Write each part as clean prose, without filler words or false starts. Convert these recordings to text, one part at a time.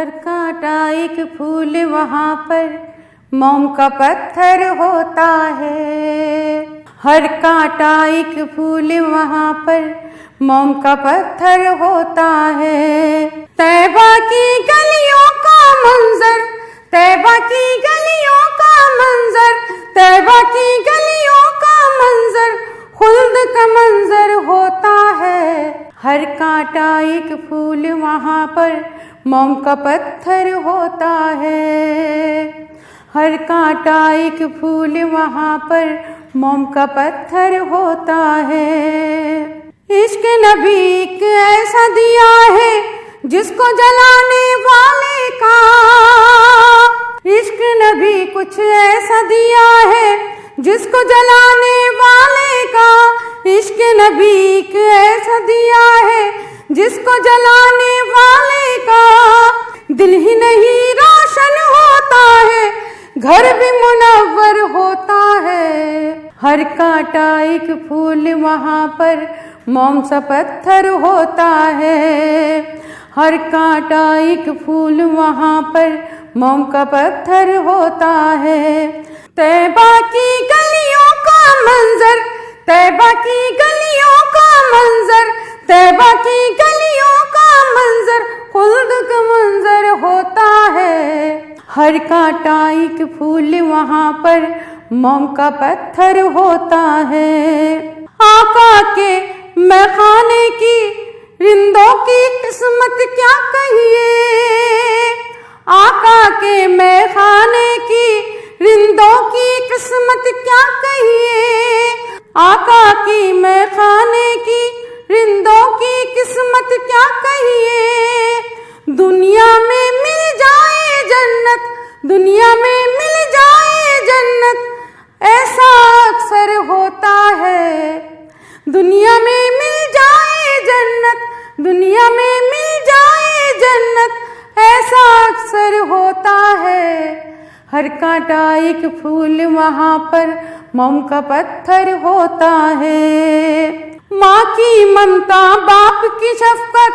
हर कांटा एक फूल वहाँ पर मोम का पत्थर होता है। हर कांटा एक फूल वहाँ पर मोम का पत्थर होता है। तैबा की गलियों का मंजर, तैबा की गलियों का मंजर, तैबा की गलियों का मंजर खुल्द का मंजर होता है। हर कांटा एक फूल वहाँ पर मोम का पत्थर होता है। हर कांटा एक फूल वहाँ पर मोम का पत्थर होता है। इश्क नबी एक ऐसा दिया है जिसको जलाने वाले का, इश्क नबी कुछ ऐसा दिया है जिसको जलाने वाले का। इश्क नबी एक ऐसा दिया है जिसको जलाने वाले का। दिल ही नहीं रोशन होता है, घर भी मुनव्वर होता है। हर कांटा एक फूल वहाँ पर मोम सा पत्थर होता है। हर कांटा एक फूल वहाँ पर मोम का पत्थर होता है। तैबा की गलियों का मंजर, तैबा की गलियों का मंजर, तैबा की गलियों का मंजर खुल्द का मंजर होता है। हर कांटा एक फूल वहाँ पर मोम का पत्थर होता है। आका के मैखाने की रिंदों की किस्मत क्या कहिए, आका के मैखाने की रिंदों की किस्मत क्या कहिए। आका की मैखाने की रिंदों की किस्मत क्या कहिए। दुनिया में मिल जाए जन्नत, दुनिया में मिल जाए जन्नत ऐसा अक्सर होता है। दुनिया में मिल जाए जन्नत, दुनिया में मिल जाए जन्नत ऐसा अक्सर होता है। हर कांटा एक फूल वहाँ पर मोम का पत्थर होता है। माँ की ममता, बाप की शफकत,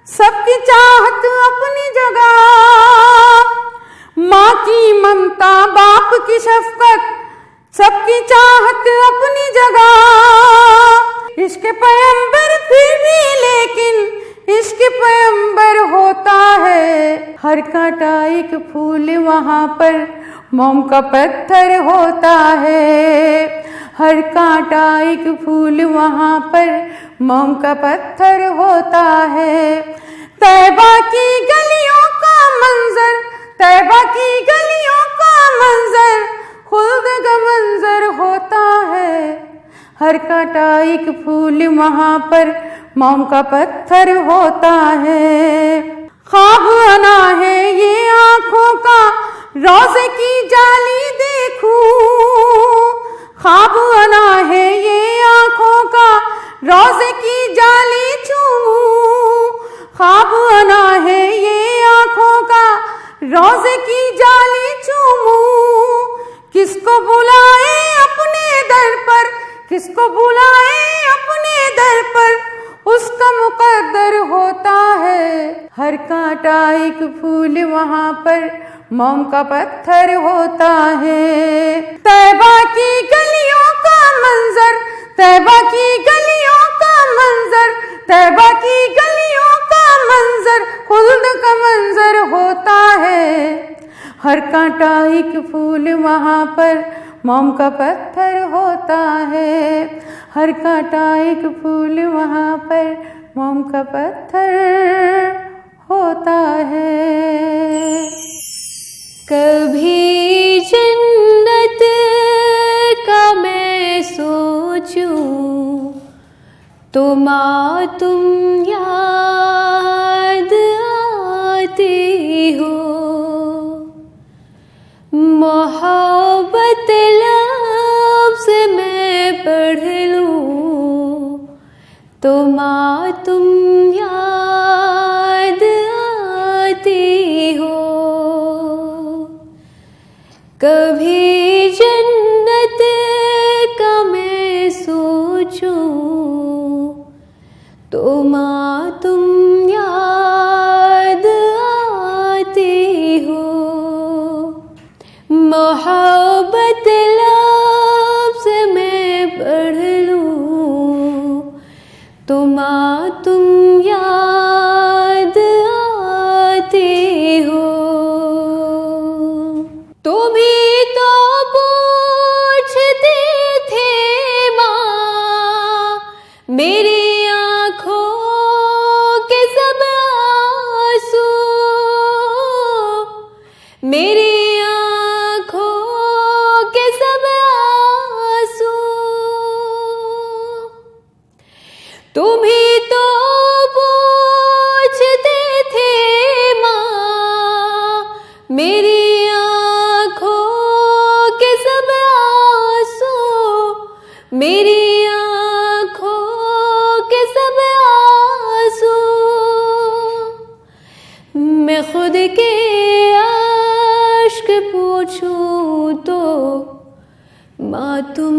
सबकी चाहत अपनी जगह। माँ की ममता, बाप की शफकत, सबकी चाहत अपनी जगह। इश्क पैगंबर फिर भी लेकिन इश्क पैगंबर होता है। हर कांटा एक फूल वहाँ पर मोम का पत्थर होता है। हर कांटा एक फूल वहाँ पर मोम का पत्थर होता है। तैबा की गलियों का मंजर, तैबा की गलियों का मंजर खुल्द का मंजर होता है। हर कांटा एक फूल वहाँ पर मोम का पत्थर होता है। ख्वाब आना है ये आँखों का रोज़े की जाली देखूं, ख्वाब आना है ये आँखों का रोज़े की जाली चूमूं। ख्वाब आना है ये आँखों का रोज़े की जाली चूमूं। किसको बुलाए अपने दर पर, किसको बुलाए अपने दर पर उसका मुकद्दर होता है। हर कांटा एक फूल वहाँ पर मोम का पत्थर होता है। तैबा की गलियों का मंजर, तैबा की गलियों का मंजर, तैबा की गलियों का मंजर खुल्द का मंजर होता है। हर कांटा एक फूल वहाँ पर मोम का पत्थर होता है। हर कांटा एक फूल वहाँ पर मोम का पत्थर होता है। कभी जन्नत का मैं सोचूं तो माँ तुम याद आती हो। मोहब्बत लफ्ज़ मैं पढ़ लूं तो माँ तुम याद मैं खुद के आश्क पूछूं तो माँ तुम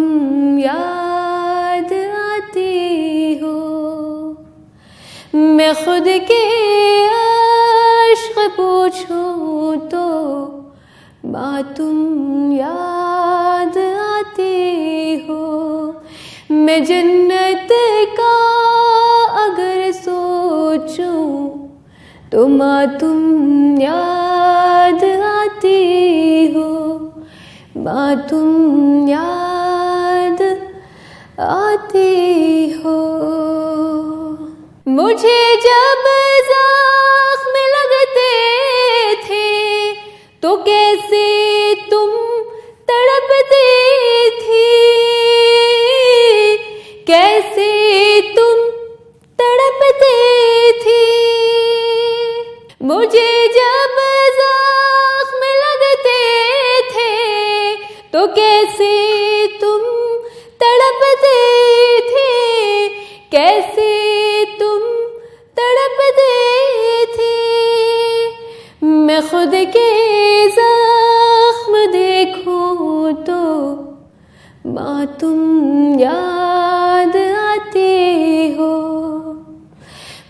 याद आती हो। मैं खुद के आश्क पूछूं तो माँ तुम याद आती हो। मैं जन्नत का अगर सोचूं तो माँ तुम याद आती हो। माँ तुम याद आती हो। मुझे जब ज़ख्म लगते थे तो कैसे तुम तड़पती थी, कैसे तुम तड़पती थी। मुझे जब ज़ख्म लगते थे तो कैसे तुम तड़पते थे, कैसे तुम तड़पते थे। मैं खुद के ज़ख्म देखूं तो माँ तुम याद आती हो।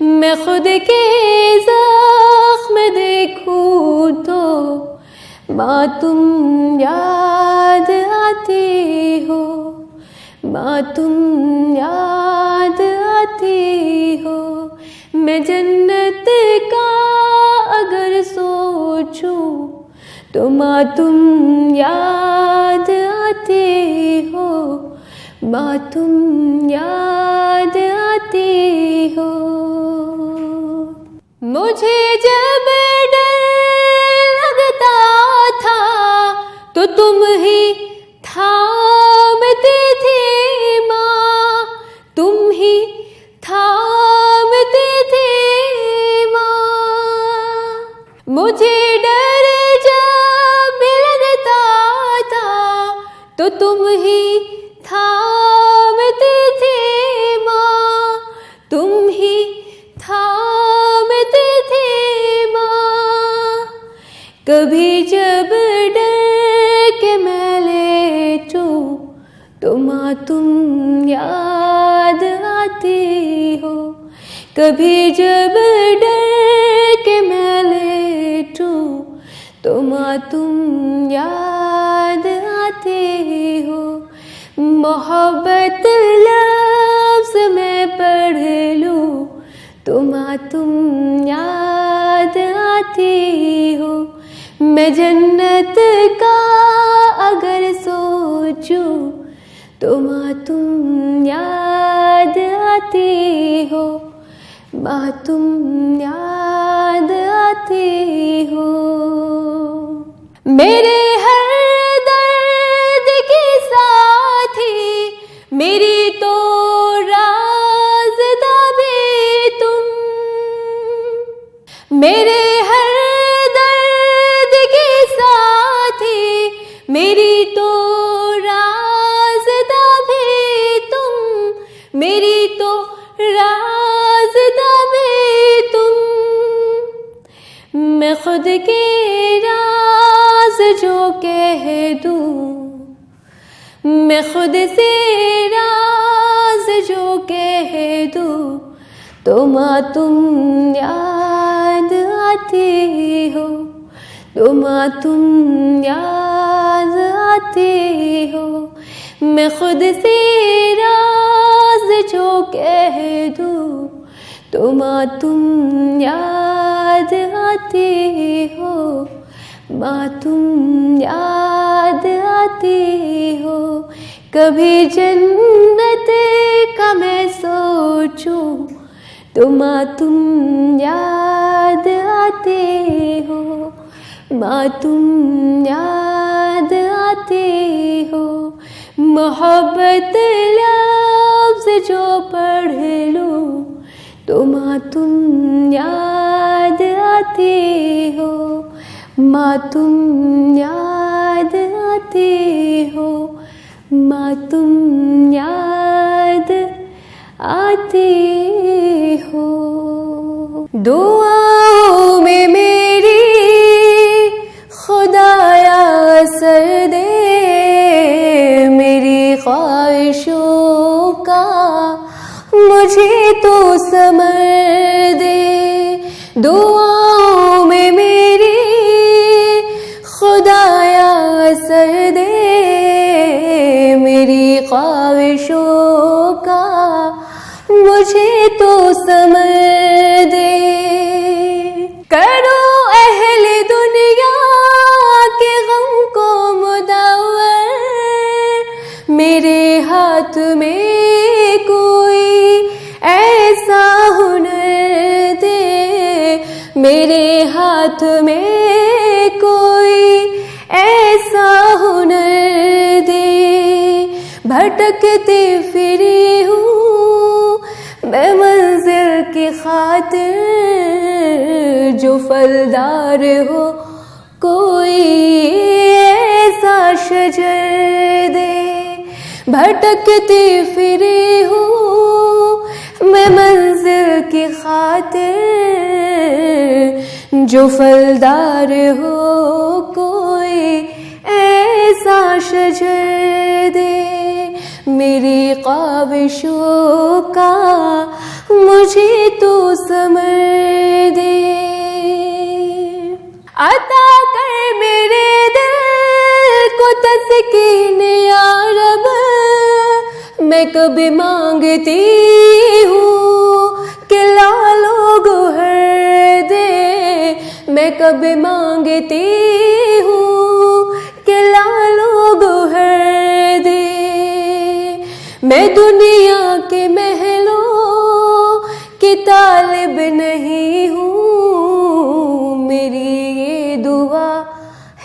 मैं खुद के ज़ख्म देखूं तो माँ तुम याद आती हो। माँ तुम याद आती हो। मैं जन्नत का अगर सोचूं तो माँ तुम याद आती हो। माँ तुम याद आती हो। मुझे जब डर लगता था तो तुम ही थामती थी माँ, तुम ही थामती थी माँ। मुझे डर जब भी लगता था तो तुम ही थामती थी माँ, तुम ही थामती थी माँ। कभी जब डर के मैं लेटूं तो माँ तुम याद आती हो। कभी जब डर के मैं लेटूं तो माँ तुम याद आती हो। मोहब्बत लफ्ज़ में पढ़ लूं तो माँ तुम याद आती हो। मैं जन्नत का अगर सोचूं तो माँ तुम याद आती हो। माँ तुम याद आती हो। मेरे हर दर्द के साथी मेरी तो राज़दा भी तुम। मेरे हर दर्द के साथी मेरी तो राज़दा भी तुम, मेरी तो राज़दा भी तुम। मैं खुद के राज जो कह दूं, मैं खुद से राज जो कह दूं तो माँ तुम याद आती हो। तो माँ तुम याद आती हो। मैं खुद से राज जो कह दूं तो माँ तुम याद आती हो। माँ तुम याद आती हो। कभी जन्नत का मैं सोचूं तो माँ तुम याद आती हो। माँ तुम याद आती हो। मोहब्बत लफ्ज़ जो पढ़ लूं तो माँ तुम याद आती हो। माँ तुम याद आती हो। माँ तुम याद आती हो। दुआओं में मुझे तो समर दे, दुआओं में मेरी खुदाया असर दे, मेरी ख्वाहिशों का मुझे तो समर दे। करो अहले दुनिया के गम को मुदव्वर, मेरे हाथ में कोई ऐसा हुनर दे, मेरे हाथ में कोई ऐसा हुनर दे। भटकती फिरी हूँ मैं मंजिल की खातिर, जो फलदार हो कोई ऐसा शजर दे। भटकती फिरी हूँ मैं मंजिल की खातिर, जो फलदार हो कोई ऐसा शजर दे, मेरी ख्वाहिशों का मुझे तो समर दे। अता कर मेरे दिल को तस्कीन या रब, मैं कभी मांगती हूँ कि लालो गोहर दे, मैं कभी मांगती हूँ कि लालो गोहर दे। मैं दुनिया के महलों की तालिब नहीं हूँ, मेरी ये दुआ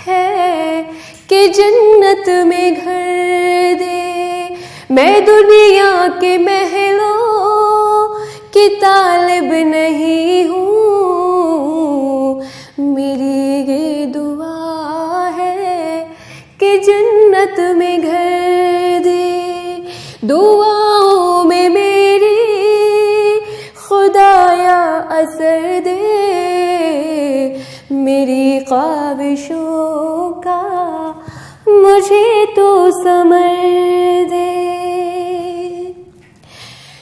है कि जन्नत में घर दे। मैं दुनिया के महलों की तालिब नहीं हूँ, मेरी ये दुआ है कि जन्नत में घर दे। दुआओं में मेरी खुदाया असर दे, मेरी ख्वाहिशों का मुझे तो समर दे।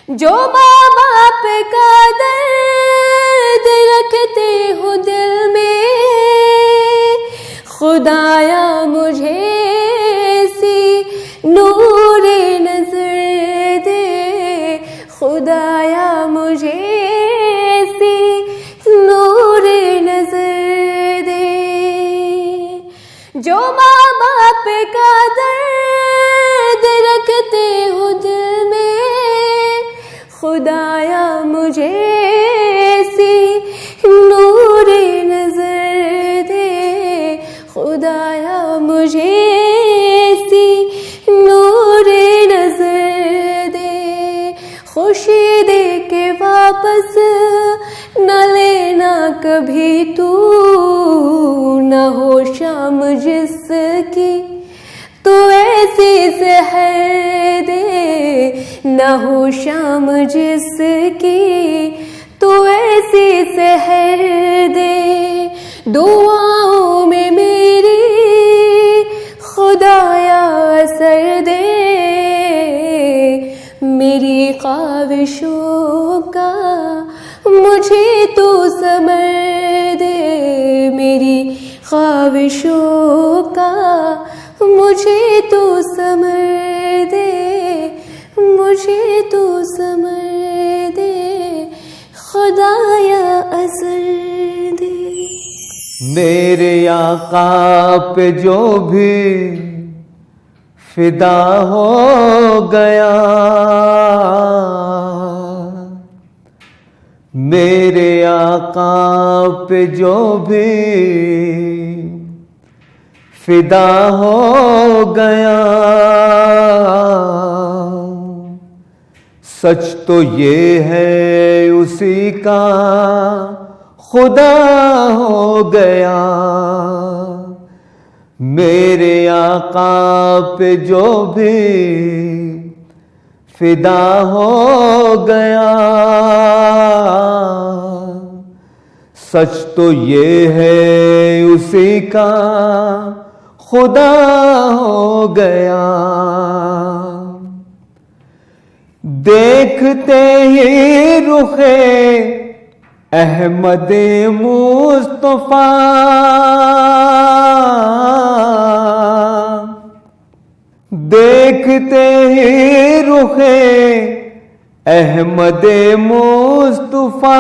जो माँ बाप का दर्द रखते हो दिल में, खुदाया मुझे ऐसी नूरे नजर दे, खुदाया मुझे ऐसी नूरे नजर दे। जो माँ बाप का दर्द रखते हो दिल में, खुदाया मुझे ऐसी नूरे नजर दे, खुदाया मुझे ऐसी नूरे नजर दे। खुशी दे के वापस न लेना कभी तू, न हो शाम जिसकी तो ऐसी सहर दे, न हो शाम जिसकी तो ऐसी सहर दे। दुआओं में मेरी खुदाया असर दे, मेरी ख्वाहिशों का मुझे तो समर दे, मेरी ख्वाहिशों का मुझे तो समर दे, मुझे तो समर दे, खुदाया असर दे। मेरे आका पे जो भी फिदा हो गया, मेरे आका पे जो भी फिदा हो गया, सच तो ये है उसी का खुदा हो गया। मेरे आका पे जो भी फिदा हो गया, सच तो ये है उसी का खुदा हो गया। देखते ही रुखे अहमद मुस्तफा, देखते ही रुखे अहमद मुस्तफा,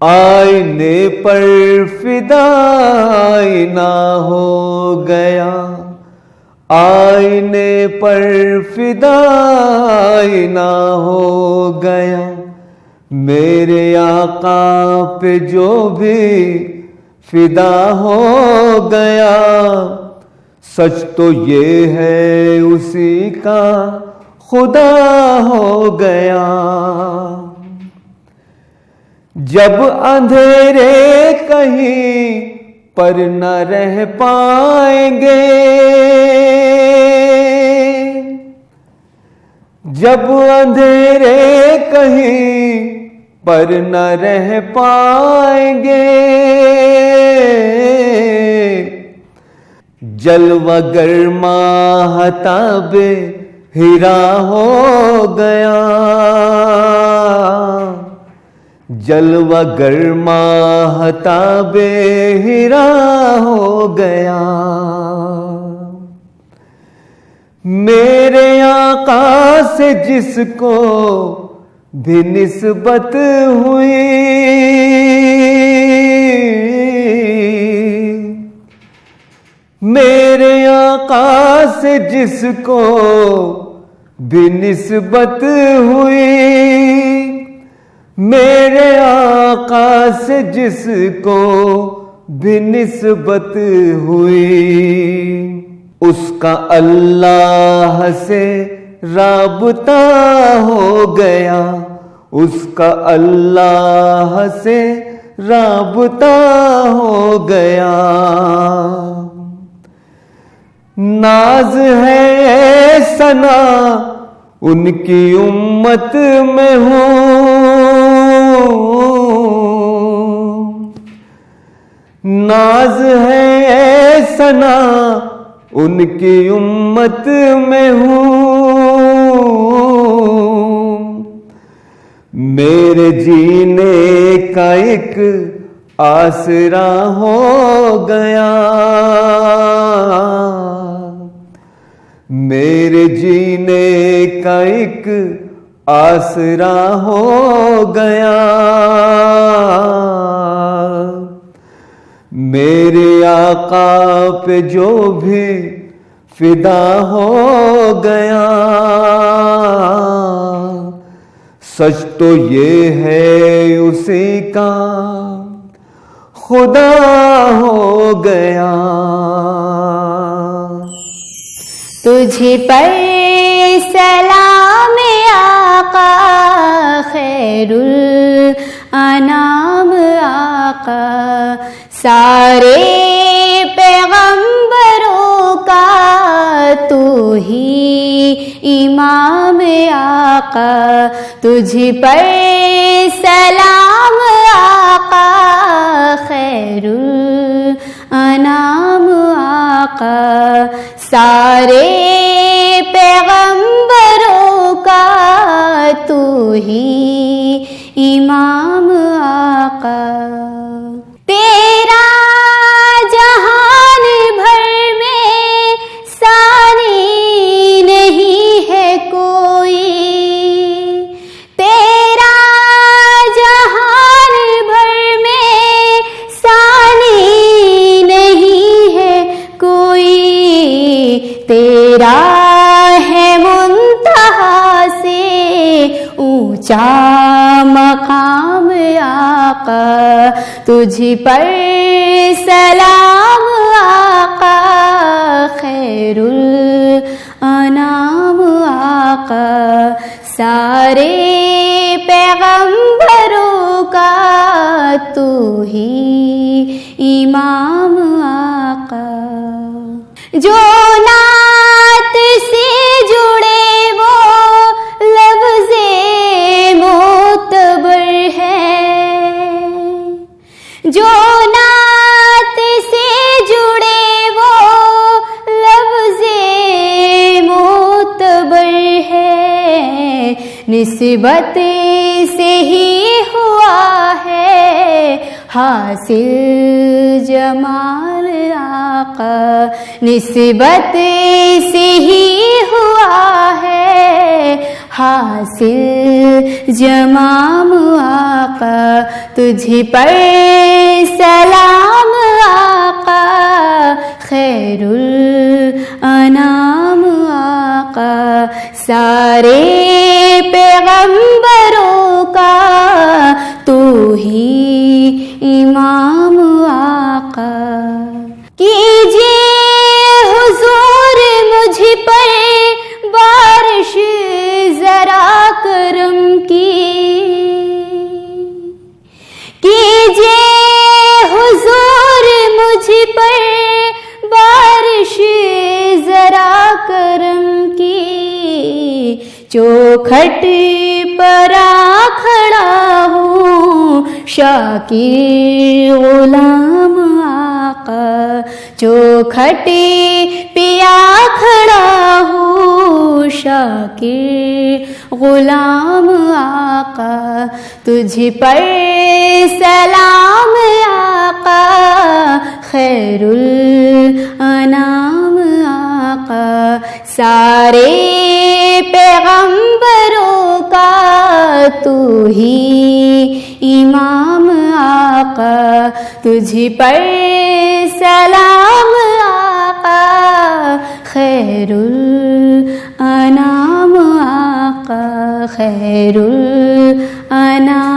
आईने पर फिदाई ना हो गया, आईने पर फिदाई ना हो गया, मेरे आका पे जो भी फिदा हो गया, सच तो ये है उसी का खुदा हो गया। जब अंधेरे कहीं पर न रह पाएंगे, जब अंधेरे कहीं पर न रह पाएंगे, जलवा गर्मा हताबे हीरा हो गया, जलवा गर्मा हताबे हीरा हो गया। मेरे आका से जिसको भी निस्बत हुई, मेरे आका से जिसको भी निस्बत हुई, मेरे आका से जिसको भी निस्बत हुई, उसका अल्लाह से राबता हो गया, उसका अल्लाह से राबता हो गया। नाज है सना उनकी उम्मत में हूँ, नाज है सना उनकी उम्मत में हूँ, मेरे जीने का एक आसरा हो गया, मेरे जीने का एक आसरा हो गया, मेरे आका पे जो भी फिदा हो गया, सच तो ये है उसी का खुदा हो गया। तुझे पर सलाम आका खैरुल अनाम आका, सारे पैगंबरों का तू ही इमाम आका। तुझे पर सलाम आका खैरुल अनाम आका, सारे पैगंबरों का तू ही इमाम आका। तेरा जहान भर में सानी नहीं है कोई, तेरा जहान भर में सानी नहीं है कोई, तेरा है मुंतहा से ऊंचा मकाम आका। तुझ पर सलाम आका खैरुल अनाम आका, सारे पैगंबरों का तू ही इमाम आका। जो नात से जुड़े वो लफ्ज़े मोतबर है, जो नात से जुड़े वो लफ्ज़े निस्बत से ही हुआ है हासिल जमाल आका, निस्बत से ही हुआ है हासिल जमाम आका। तुझ पर सलाम आका खैरुल अनाम आका, सारे पैगंबरों का तू ही इमाम आका। कीजिए हुजूर मुझ पर बारिश जरा करम की, कीजिए हुजूर मुझ पर बारिश जरा करम की। चौखट पर खड़ा हूँ शाकिर गुलाम आका, चौखट पिया खड़ा हूँ शाकिर गुलाम आका। तुझ पर सलाम आका खैरुल अनाम आका, सारे पैगंबरों का तू ही इमाम आका। तुझ पर सलाम आका खैरुल अनाम आका, खैरुल अनाम।